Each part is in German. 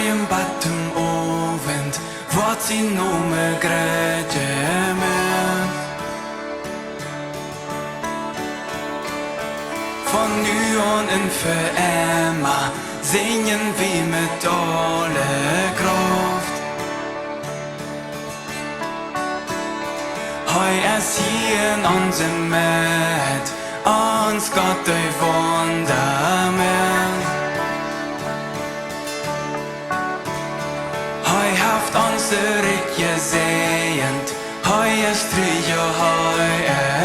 im Bad im Abend wird sie nur mehr grätje. Von nu an in für immer singen wir mit alle Kraft. Heu es hier in unserem Met, uns Gott durch Wunderment. Heu haft unsere gesehnt, heu es Trio, heu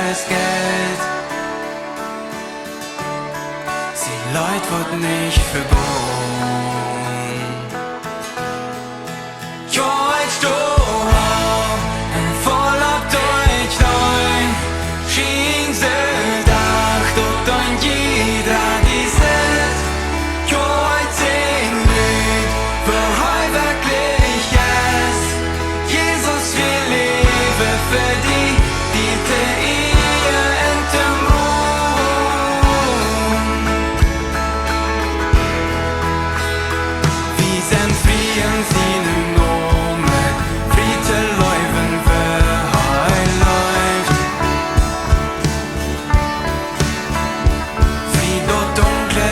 es Geld. Sie Leut wird nicht vergoren. Jo, ein Sturm, ein voller Deutschland, schien sie Dach, dort ein jeder dieses. Jo, ein Singlied, für heu wirklich es. Jesus, wir leben für die ihr in dem Ruhm. Wir sind frei in seinem Namen, Friede leuven, wer heu läuft. Fried und dunkle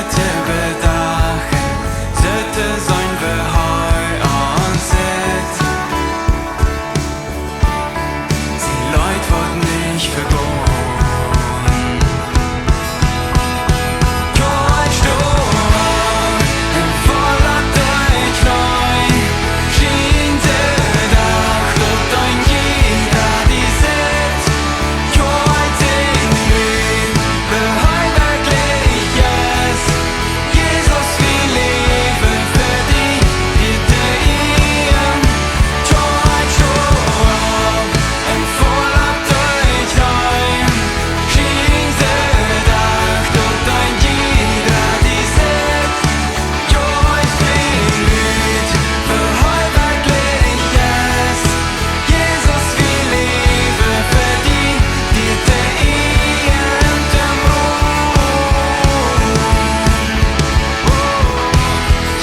bedachen, sollte sein, wer heu uns sitzt. Sie Leut wird nicht vergoren. Jo, ein Sturm, ein voller Deutschland, schien sie Dach, dort ein jeder die sitzt. Jo, ein Singlied, wer heu wirklich ist. Jesus, wir leben für die ihr. Jo, ein Sturm, ein voller Deutschland, schien sie Dach, dort ein jeder die sitzt. Jo, ein Singlied, wer heu wirklich ist. Jesus, wir leben für die ihr in dem Ruhm.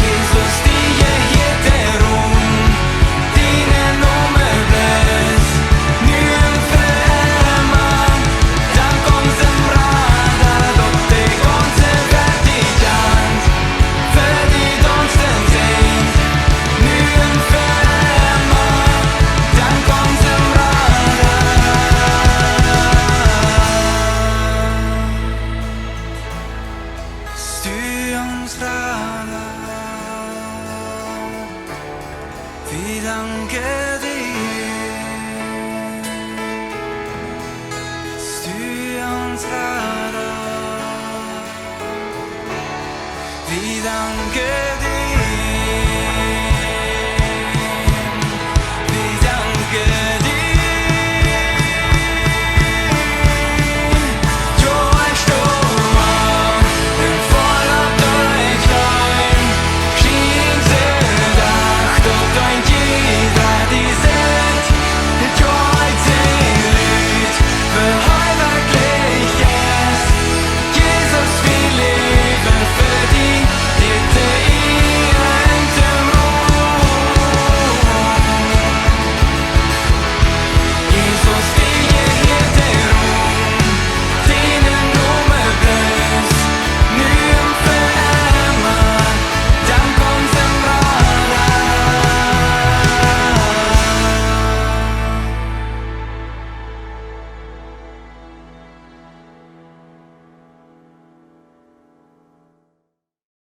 Jesus, die hier der Ruhm, dinen Nummer bläst, nu und für immer. Dank unserem Radar, dort die ganze Welt die Hand, für die Dunsten singt, nu und für immer. Dank unserem Radar. Styr uns Radar. Wir danken dir. Styr uns Radar. Wir danken